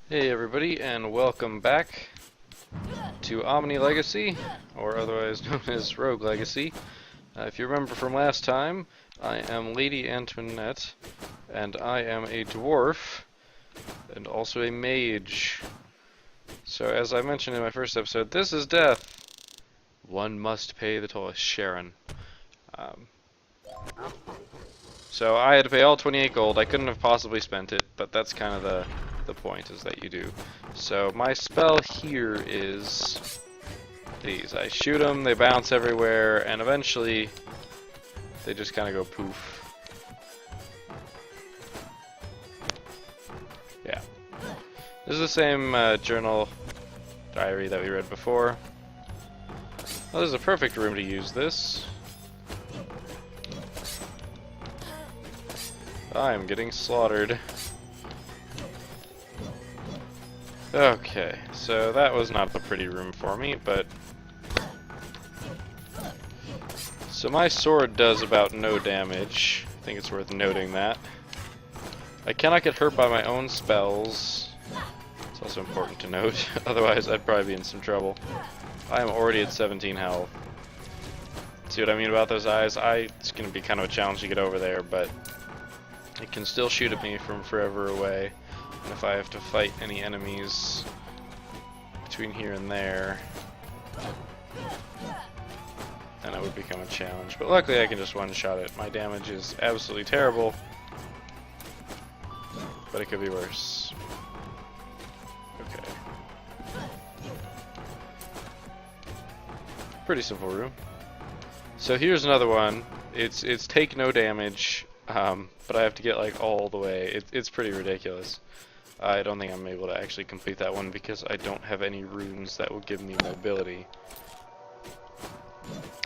Hey everybody, and welcome back to Omni Legacy, or otherwise known as Rogue Legacy. If you remember from last time, I am Lady Antoinette, and I am a dwarf, and also a mage. So as I mentioned in my first episode, this is death. One must pay the toll. Sharon. Um, so I had to pay all 28 gold. I couldn't have possibly spent it, but that's kind of the point, is that you do. So my spell here is these. I shoot them, they bounce everywhere, and eventually they just kind of go poof. Yeah. This is the same journal diary that we read before. Well, this is a perfect room to use this. I'm getting slaughtered. Okay, so that was not a pretty room for me, but... So my sword does about no damage. I think it's worth noting that. I cannot get hurt by my own spells. It's also important to note, otherwise I'd probably be in some trouble. I am already at 17 health. See what I mean about those eyes? It's going to be kind of a challenge to get over there, but it can still shoot at me from forever away. And if I have to fight any enemies between here and there, then it would become a challenge. But luckily I can just one-shot it. My damage is absolutely terrible, but it could be worse. Okay. Pretty simple room. So here's another one. It's take no damage, but I have to get like all the way. It's pretty ridiculous. I don't think I'm able to actually complete that one because I don't have any runes that will give me mobility.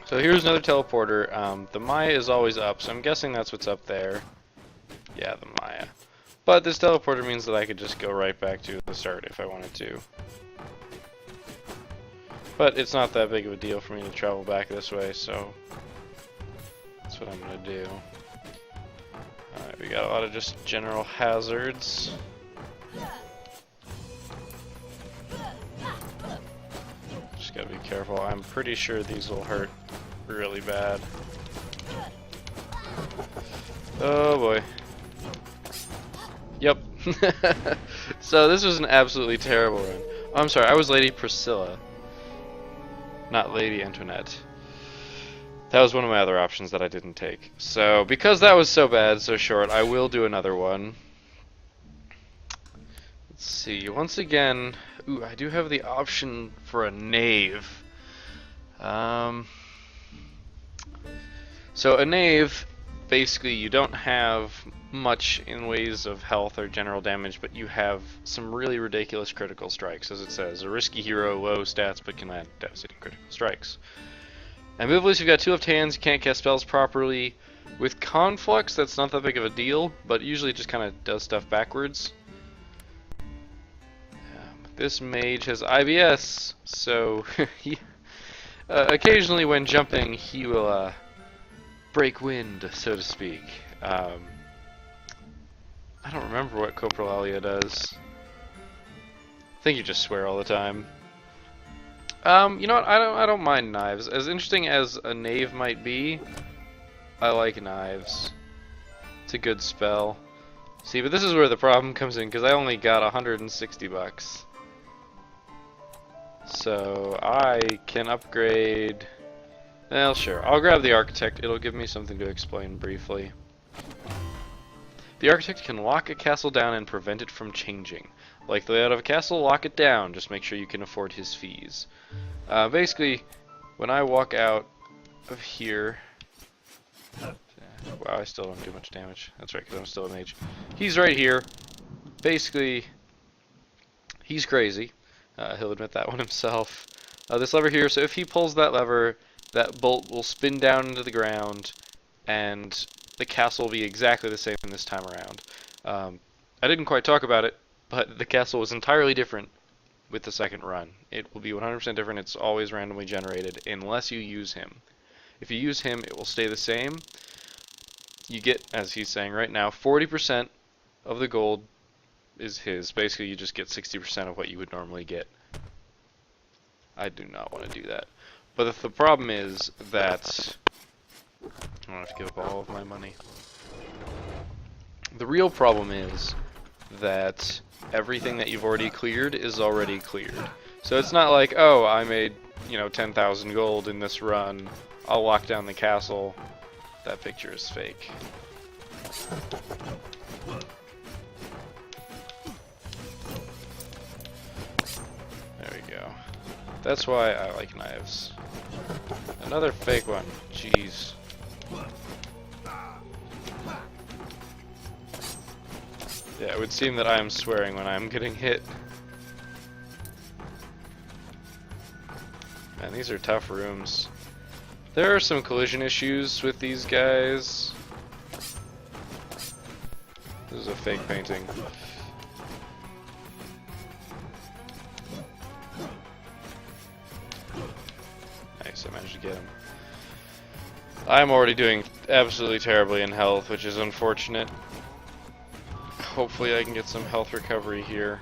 So here's another teleporter. The Maya is always up, so I'm guessing that's what's up there. Yeah, the Maya. But this teleporter means that I could just go right back to the start if I wanted to. But it's not that big of a deal for me to travel back this way, so that's what I'm going to do. Alright, we got a lot of just general hazards. Just gotta be careful. I'm pretty sure these will hurt really bad. Oh boy. Yep. So this was an absolutely terrible run. Oh, I'm sorry, I was Lady Priscilla, not Lady Antoinette. That was one of my other options that I didn't take. So, because that was so bad, so short, I will do another one. Let's see, once again, ooh, I do have the option for a knave. So a knave, basically you don't have much in ways of health or general damage, but you have some really ridiculous critical strikes, as it says. A risky hero, low stats, but can land devastating critical strikes. Ambivalence, you've got 2 left hands, you can't cast spells properly. With Conflux, that's not that big of a deal, but usually it just kind of does stuff backwards. This mage has IBS, so he, occasionally when jumping he will break wind, so to speak. I don't remember what Coprolalia does. I think you just swear all the time. You know what? I don't mind knives. As interesting as a knave might be, I like knives. It's a good spell. See, but this is where the problem comes in, because I only got 160 bucks. So I can upgrade. Well, sure. I'll grab the Architect. It'll give me something to explain briefly. The Architect can lock a castle down and prevent it from changing. Like the layout of a castle, lock it down. Just make sure you can afford his fees. Basically, when I walk out of here... Wow, I still don't do much damage. That's right, because I'm still a mage. He's right here. Basically, he's crazy. He'll admit that one himself. This lever here, so if he pulls that lever, that bolt will spin down into the ground, and the castle will be exactly the same this time around. I didn't quite talk about it, but the castle was entirely different with the second run. It will be 100% different. It's always randomly generated unless you use him. If you use him, it will stay the same. You get, as he's saying right now, 40% of the gold is his. Basically, you just get 60% of what you would normally get. I do not want to do that. But the problem is that I don't have to give up all of my money. The real problem is that everything that you've already cleared is already cleared. So it's not like, oh, I made, 10,000 gold in this run. I'll lock down the castle. That picture is fake. There we go. That's why I like knives. Another fake one. Jeez. Yeah, it would seem that I am swearing when I'm getting hit. Man, these are tough rooms. There are some collision issues with these guys. This is a fake painting. Nice, I managed to get him. I'm already doing absolutely terribly in health, which is unfortunate. Hopefully I can get some health recovery here.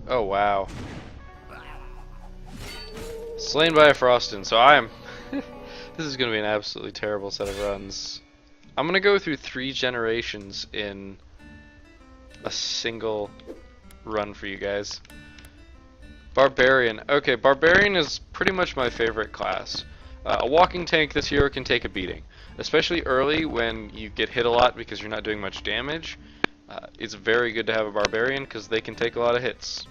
Oh wow. Slain by a Frostin', so I am... This is going to be an absolutely terrible set of runs. I'm going to go through 3 generations in a single run for you guys. Barbarian. Okay, Barbarian is pretty much my favorite class. A walking tank this hero can take a beating. Especially early when you get hit a lot because you're not doing much damage. It's very good to have a Barbarian because they can take a lot of hits.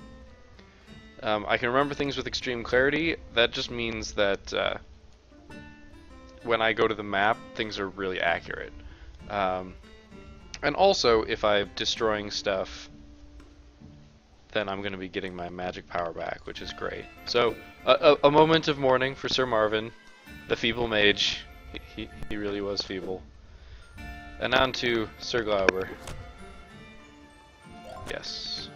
I can remember things with extreme clarity. That just means that when I go to the map, things are really accurate. And also, if I'm destroying stuff, then I'm going to be getting my magic power back, which is great. So, a moment of mourning for Sir Marvin, the feeble mage. He really was feeble. And on to Sir Glauber. Yes.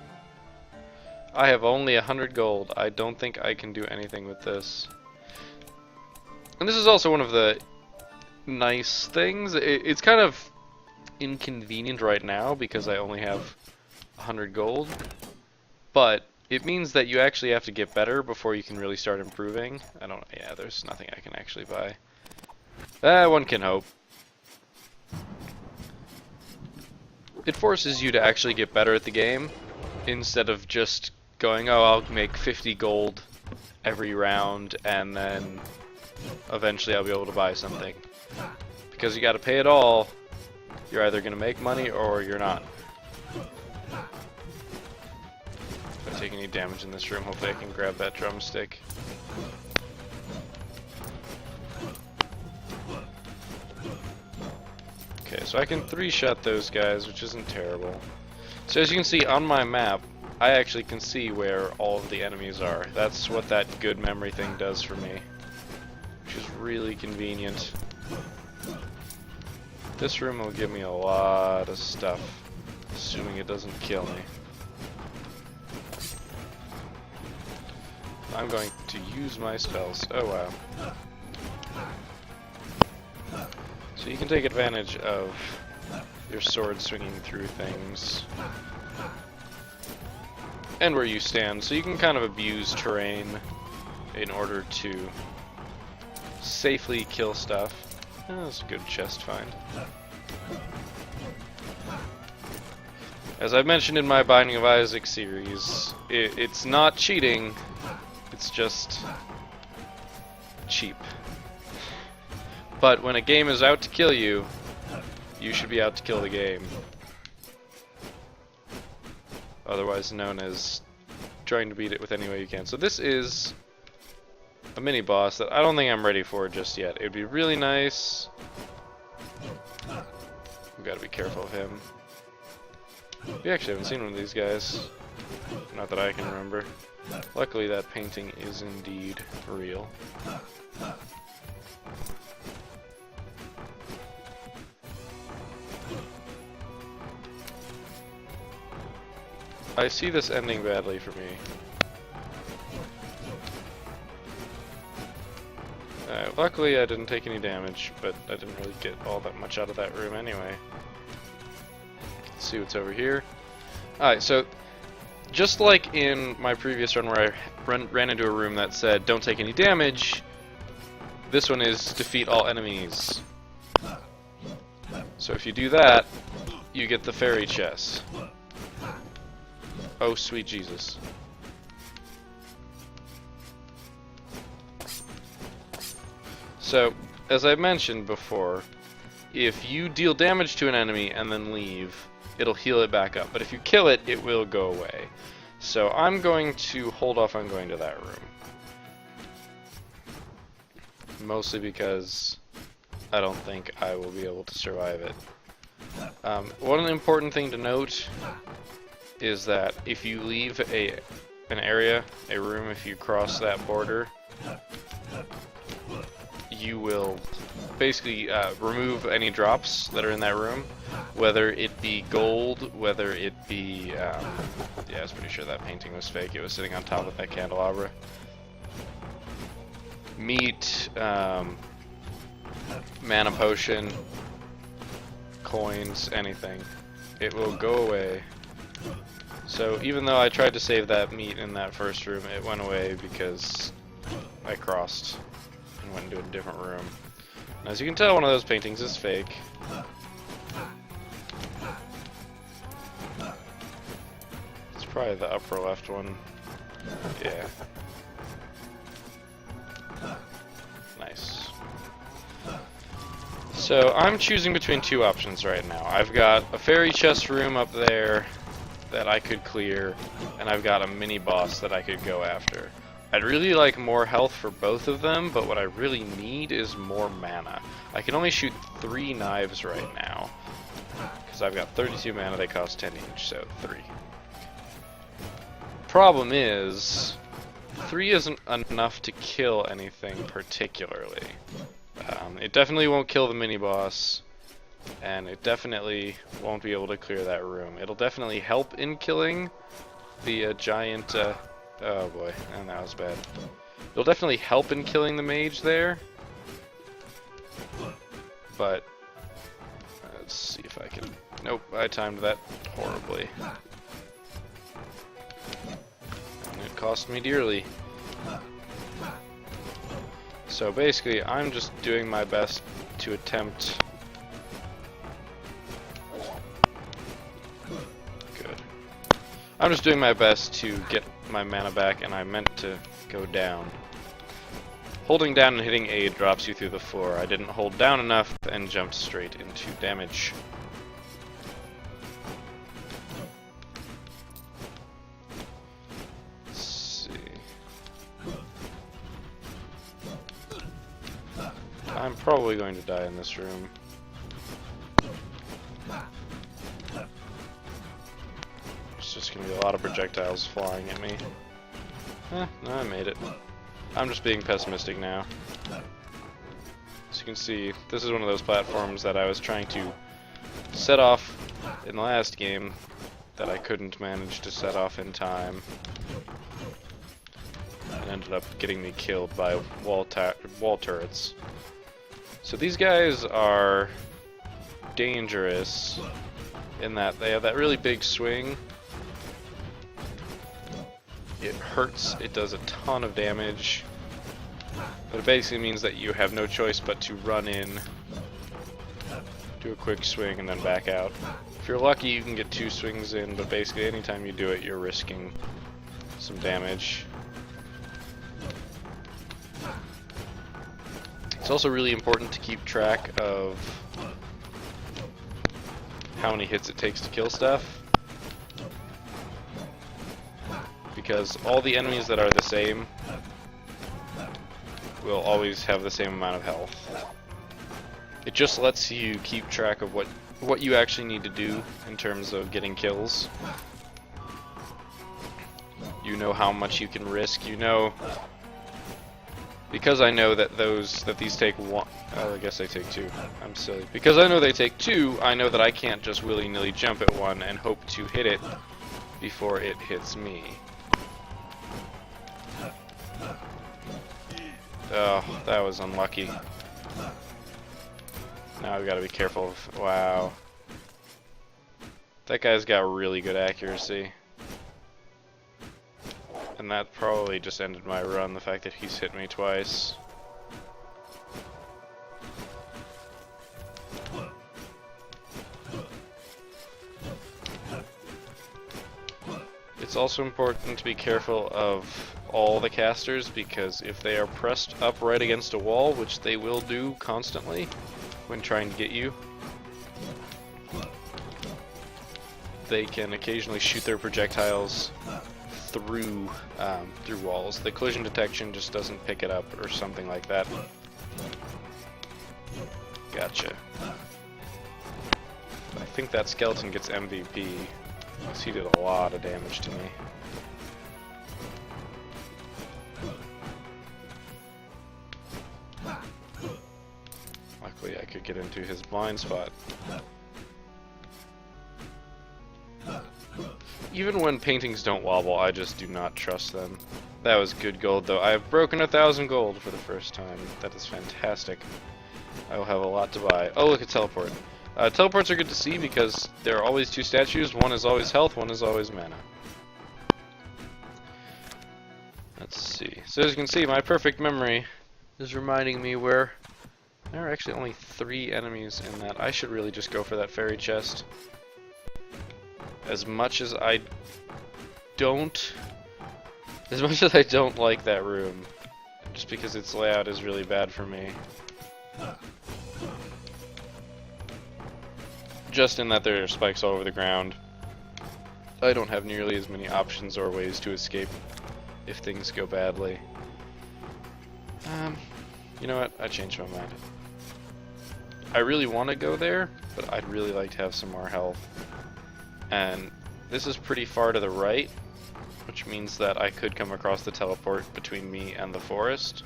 I have only 100 gold. I don't think I can do anything with this. And this is also one of the nice things. It's kind of inconvenient right now because I only have 100 gold. But it means that you actually have to get better before you can really start improving. Yeah, there's nothing I can actually buy. One can hope. It forces you to actually get better at the game instead of just going, oh, I'll make 50 gold every round and then eventually I'll be able to buy something. Because you gotta pay it all. You're either gonna make money or you're not. If I take any damage in this room, hopefully I can grab that drumstick. Okay, so I can 3-shot those guys, which isn't terrible. So as you can see on my map, I actually can see where all of the enemies are. That's what that good memory thing does for me, which is really convenient. This room will give me a lot of stuff, assuming it doesn't kill me. I'm going to use my spells. Oh wow. So you can take advantage of your sword swinging through things and where you stand, so you can kind of abuse terrain in order to safely kill stuff. Oh, that's a good chest find. As I've mentioned in my Binding of Isaac series, it's not cheating, it's just cheap. But when a game is out to kill you, you should be out to kill the game. Otherwise known as trying to beat it with any way you can. So this is a mini boss that I don't think I'm ready for just yet. It would be really nice. We've got to be careful of him. We actually haven't seen one of these guys. Not that I can remember. Luckily that painting is indeed real. I see this ending badly for me. Luckily I didn't take any damage, but I didn't really get all that much out of that room anyway. Let's see what's over here. Alright, so just like in my previous run where I ran into a room that said don't take any damage, this one is defeat all enemies. So if you do that, you get the fairy chest. Oh, sweet Jesus. So, as I mentioned before, if you deal damage to an enemy and then leave, it'll heal it back up. But if you kill it, it will go away. So I'm going to hold off on going to that room. Mostly because I don't think I will be able to survive it. One important thing to note is that if you leave an area, a room, if you cross that border, you will basically remove any drops that are in that room, whether it be gold, whether it be, yeah, I was pretty sure that painting was fake, it was sitting on top of that candelabra. Meat, mana potion, coins, anything. It will go away. So even though I tried to save that meat in that first room, it went away because I crossed and went into a different room. And as you can tell, one of those paintings is fake. It's probably the upper left one. Yeah. Nice. So I'm choosing between two options right now. I've got a fairy chest room up there that I could clear, and I've got a mini boss that I could go after. I'd really like more health for both of them, but what I really need is more mana. I can only shoot 3 knives right now, because I've got 32 mana, they cost 10 each, so 3. Problem is, 3 isn't enough to kill anything particularly. It definitely won't kill the mini-boss, and it definitely won't be able to clear that room. It'll definitely help in killing the giant, oh boy, and that was bad. It'll definitely help in killing the mage there, but let's see if I can, nope, I timed that horribly. And it cost me dearly. So basically, I'm just doing my best to attempt. Good. I'm just doing my best to get my mana back, and I meant to go down. Holding down and hitting A drops you through the floor. I didn't hold down enough and jumped straight into damage. I'm probably going to die in this room. It's just going to be a lot of projectiles flying at me. No, I made it. I'm just being pessimistic now. As you can see, this is one of those platforms that I was trying to set off in the last game that I couldn't manage to set off in time. And ended up getting me killed by wall turrets. So these guys are dangerous in that they have that really big swing. It hurts, it does a ton of damage, but it basically means that you have no choice but to run in, do a quick swing, and then back out. If you're lucky, you can get 2 swings in, but basically anytime you do it, you're risking some damage. It's also really important to keep track of how many hits it takes to kill stuff, because all the enemies that are the same will always have the same amount of health. It just lets you keep track of what you actually need to do in terms of getting kills. You know how much you can risk, you know. Because I know that these take 1, oh, I guess they take 2. I'm silly. Because I know they take 2, I know that I can't just willy-nilly jump at one and hope to hit it before it hits me. Oh, that was unlucky. Now I've got to be careful of, wow. That guy's got really good accuracy. And that probably just ended my run, the fact that he's hit me twice. It's also important to be careful of all the casters, because if they are pressed up right against a wall, which they will do constantly when trying to get you, they can occasionally shoot their projectiles through through walls. The collision detection just doesn't pick it up or something like that. Gotcha. I think that skeleton gets MVP, because he did a lot of damage to me. Luckily I could get into his blind spot. Even when paintings don't wobble, I just do not trust them. That was good gold, though. I have broken 1,000 gold for the first time. That is fantastic. I will have a lot to buy. Oh, look, a teleport. Teleports are good to see because there are always two statues. One is always health, one is always mana. Let's see. So as you can see, my perfect memory is reminding me where there are actually only 3 enemies in that. I should really just go for that fairy chest. As much as I don't like that room, just because its layout is really bad for me. Just in that there are spikes all over the ground. I don't have nearly as many options or ways to escape if things go badly. You know what? I changed my mind. I really want to go there, but I'd really like to have some more health. And this is pretty far to the right, which means that I could come across the teleport between me and the forest.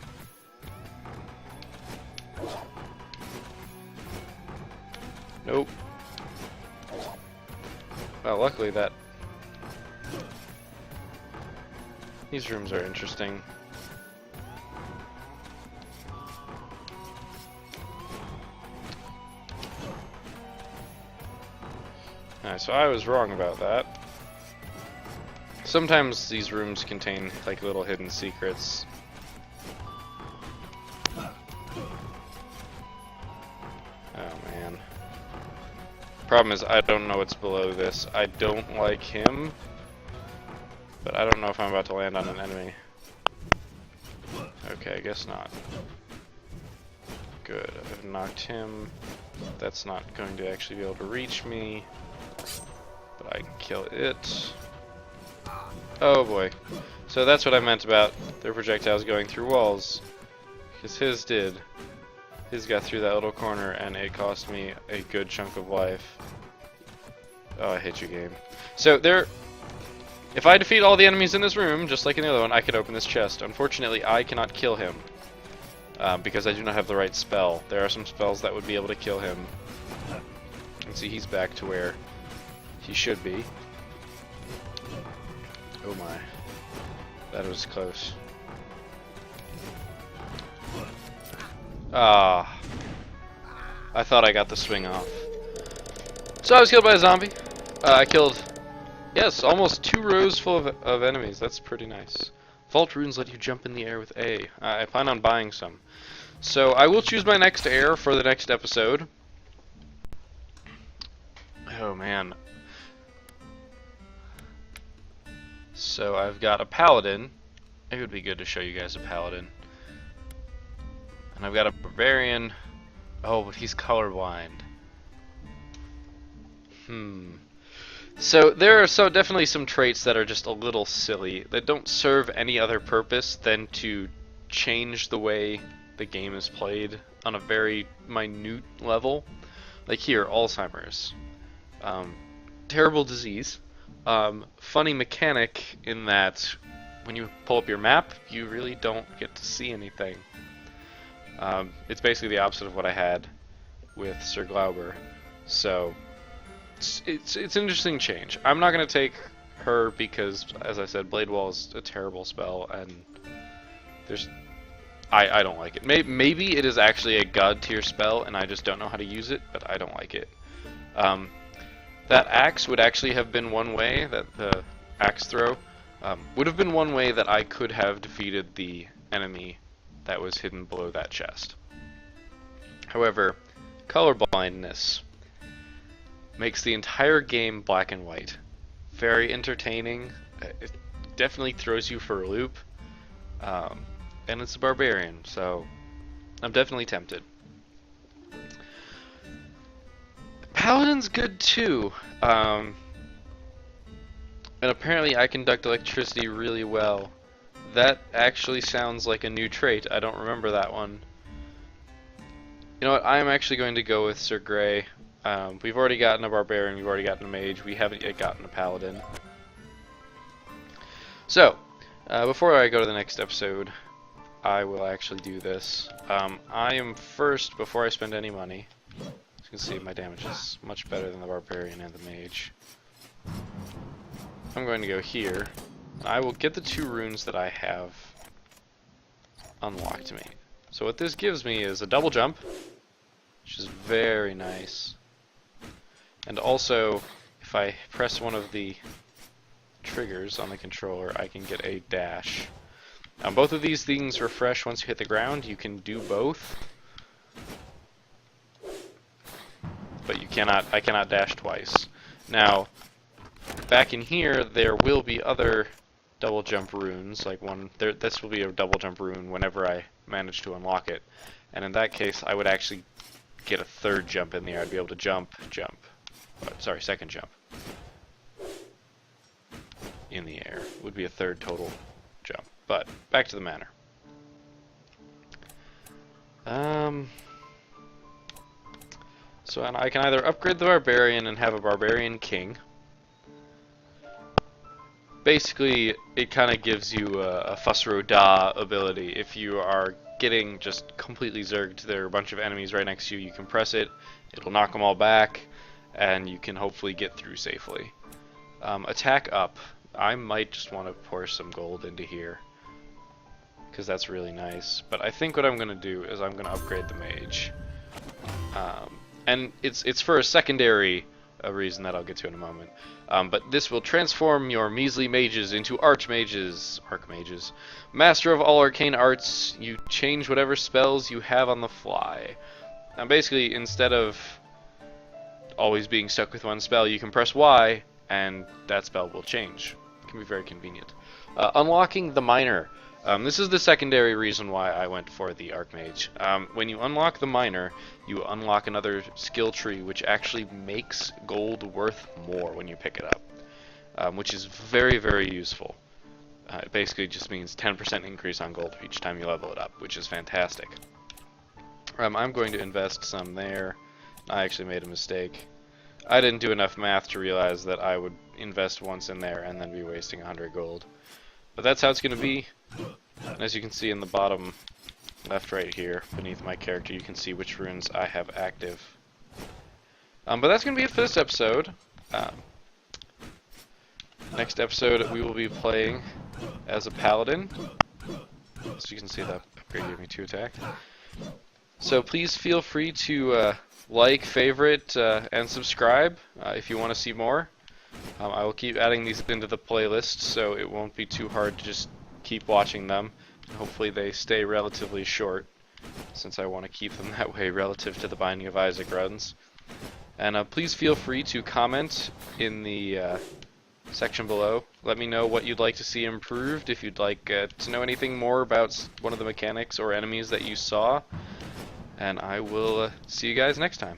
Nope. Well, luckily that... These rooms are interesting. Alright, so I was wrong about that. Sometimes these rooms contain like little hidden secrets. Oh man. Problem is I don't know what's below this. I don't like him, but I don't know if I'm about to land on an enemy. Okay, I guess not. Good, I've knocked him. That's not going to actually be able to reach me, but I can kill it. Oh boy. So that's what I meant about their projectiles going through walls, because his did. His got through that little corner and it cost me a good chunk of life. Oh, I hate you, game. So there, if I defeat all the enemies in this room, just like in the other one, I could open this chest. Unfortunately, I cannot kill him, because I do not have the right spell. There are some spells that would be able to kill him. And see, he's back to where he should be. Oh my. That was close. Ah. I thought I got the swing off. So I was killed by a zombie. I killed, yes, almost 2 rows full of enemies. That's pretty nice. Vault runes let you jump in the air with A. I plan on buying some. So I will choose my next heir for the next episode. Oh man. So I've got a paladin. It would be good to show you guys a paladin. And I've got a barbarian. Oh, but he's colorblind. So there are definitely some traits that are just a little silly, that don't serve any other purpose than to change the way the game is played on a very minute level. Like here, Alzheimer's. Terrible disease. Funny mechanic in that when you pull up your map, you really don't get to see anything. It's basically the opposite of what I had with Sir Glauber. So it's an interesting change. I'm not going to take her because, as I said, Blade Wall is a terrible spell, and I don't like it. Maybe it is actually a god tier spell, and I just don't know how to use it, but I don't like it. That axe would actually have been one way, that the axe throw would have been one way that I could have defeated the enemy that was hidden below that chest. However, color blindness makes the entire game black and white. Very entertaining. It definitely throws you for a loop. And it's a barbarian, so I'm definitely tempted. Paladin's good too. And apparently I conduct electricity really well. That actually sounds like a new trait. I don't remember that one. You know what? I'm actually going to go with Sir Grey. We've already gotten a barbarian, we've already gotten a mage, we haven't yet gotten a paladin. So, before I go to the next episode, I will actually do this. I am first, before I spend any money, as you can see my damage is much better than the barbarian and the mage. I'm going to go here. I will get the 2 runes that I have unlocked to me. So what this gives me is a double jump, which is very nice. And also, if I press one of the triggers on the controller, I can get a dash. Both of these things refresh once you hit the ground. You can do both, but I cannot dash twice. Now, back in here, there will be other double jump runes, like this will be a double jump rune whenever I manage to unlock it. And in that case, I would actually get a 3rd jump in the air. I'd be able to jump. Sorry, 2nd jump. In the air. Would be a 3rd total jump. But, back to the manor. So I can either upgrade the barbarian and have a barbarian king. Basically, it kind of gives you a Fusro Da ability. If you are getting just completely zerged, there are a bunch of enemies right next to you, you can press it, it'll knock them all back, and you can hopefully get through safely. Attack up. I might just want to pour some gold into here, because that's really nice. But I think what I'm going to do is I'm going to upgrade the mage. And it's for a secondary reason that I'll get to in a moment. But this will transform your measly mages into archmages. Master of all arcane arts, you change whatever spells you have on the fly. Now basically, instead of always being stuck with one spell, you can press Y, and that spell will change. It can be very convenient. Unlocking the miner. This is the secondary reason why I went for the Archmage. When you unlock the miner, you unlock another skill tree which actually makes gold worth more when you pick it up, which is very, very useful. It basically just means 10% increase on gold each time you level it up, which is fantastic. I'm going to invest some there. I actually made a mistake. I didn't do enough math to realize that I would invest once in there and then be wasting 100 gold. But that's how it's going to be. And as you can see in the bottom left right here, beneath my character, you can see which runes I have active. But that's going to be it for this episode. Next episode we will be playing as a paladin. As you can see, that upgrade gave me 2 attack. So please feel free to like, favorite, and subscribe if you want to see more. I will keep adding these into the playlist, so it won't be too hard to just keep watching them. Hopefully they stay relatively short, since I want to keep them that way relative to the Binding of Isaac runs. And please feel free to comment in the section below. Let me know what you'd like to see improved, if you'd like to know anything more about one of the mechanics or enemies that you saw. And I will see you guys next time.